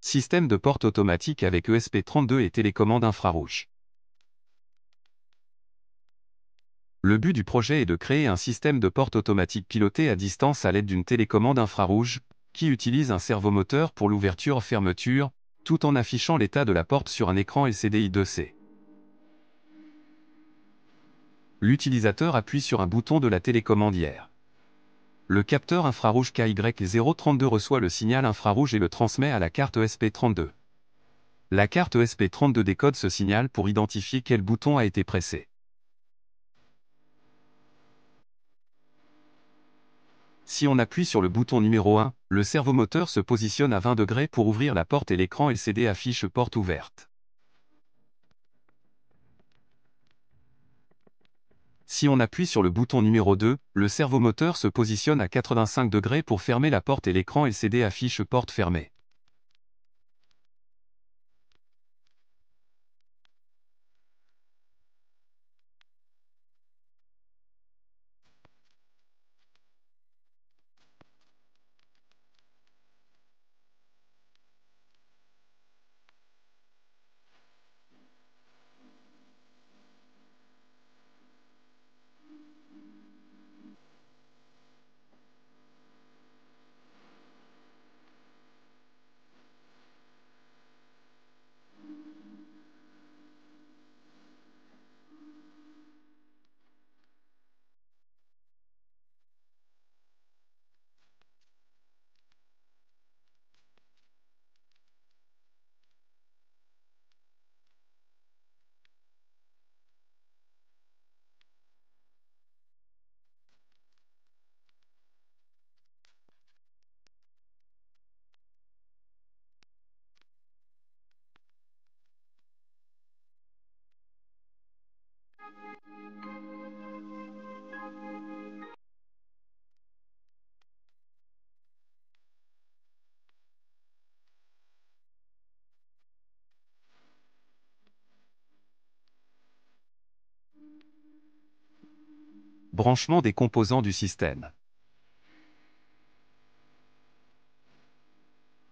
Système de porte automatique avec ESP32 et télécommande infrarouge. Le but du projet est de créer un système de porte automatique piloté à distance à l'aide d'une télécommande infrarouge, qui utilise un servomoteur pour l'ouverture-fermeture, tout en affichant l'état de la porte sur un écran LCD I2C. L'utilisateur appuie sur un bouton de la télécommande IR. Le capteur infrarouge KY032 reçoit le signal infrarouge et le transmet à la carte ESP32. La carte ESP32 décode ce signal pour identifier quel bouton a été pressé. Si on appuie sur le bouton numéro 1, le servomoteur se positionne à 20 degrés pour ouvrir la porte et l'écran LCD affiche porte ouverte. Si on appuie sur le bouton numéro 2, le servomoteur se positionne à 85 degrés pour fermer la porte et l'écran LCD affiche porte fermée. Branchement des composants du système.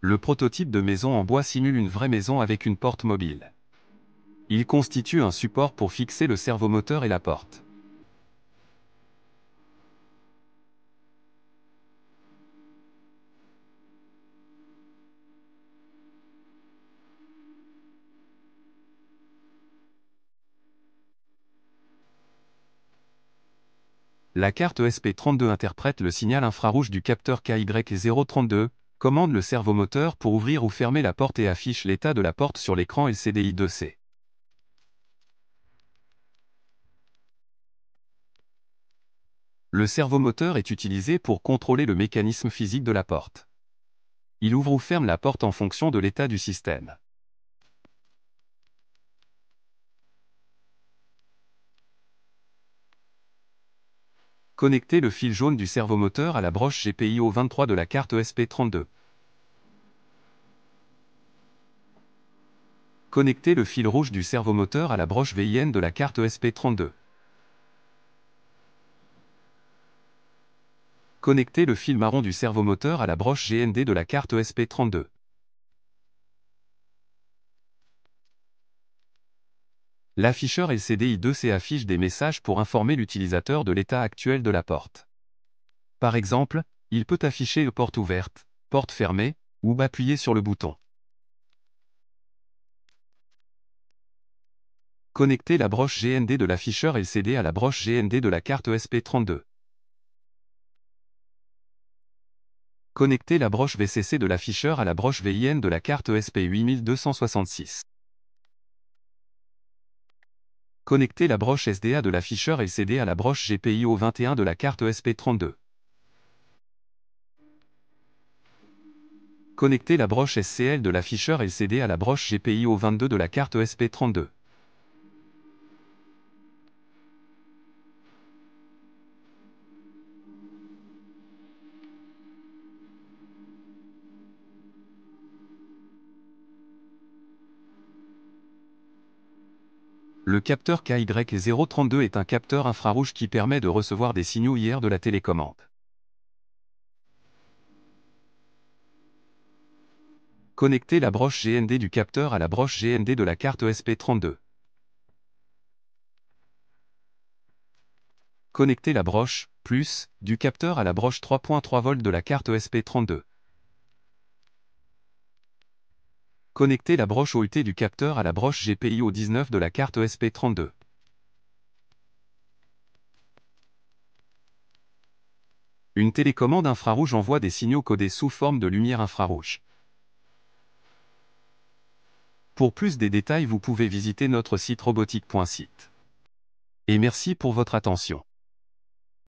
Le prototype de maison en bois simule une vraie maison avec une porte mobile. Il constitue un support pour fixer le servomoteur et la porte. La carte ESP32 interprète le signal infrarouge du capteur KY032, commande le servomoteur pour ouvrir ou fermer la porte et affiche l'état de la porte sur l'écran LCD I2C. Le servomoteur est utilisé pour contrôler le mécanisme physique de la porte. Il ouvre ou ferme la porte en fonction de l'état du système. Connecter le fil jaune du servomoteur à la broche GPIO 23 de la carte ESP32. Connecter le fil rouge du servomoteur à la broche VIN de la carte ESP32. Connecter le fil marron du servomoteur à la broche GND de la carte ESP32. L'afficheur LCD I2C affiche des messages pour informer l'utilisateur de l'état actuel de la porte. Par exemple, il peut afficher porte ouverte, porte fermée, ou appuyer sur le bouton. Connecter la broche GND de l'afficheur LCD à la broche GND de la carte ESP32. Connecter la broche VCC de l'afficheur à la broche VIN de la carte ESP8266. Connecter la broche SDA de l'afficheur LCD à la broche GPIO 21 de la carte ESP32. Connecter la broche SCL de l'afficheur LCD à la broche GPIO 22 de la carte ESP32. Le capteur KY032 est un capteur infrarouge qui permet de recevoir des signaux IR de la télécommande. Connecter la broche GND du capteur à la broche GND de la carte ESP32. Connecter la broche plus du capteur à la broche 3.3 volts de la carte ESP32. Connecter la broche OUT du capteur à la broche GPIO 19 de la carte ESP32. Une télécommande infrarouge envoie des signaux codés sous forme de lumière infrarouge. Pour plus de détails, vous pouvez visiter notre site robotique.site. Et merci pour votre attention.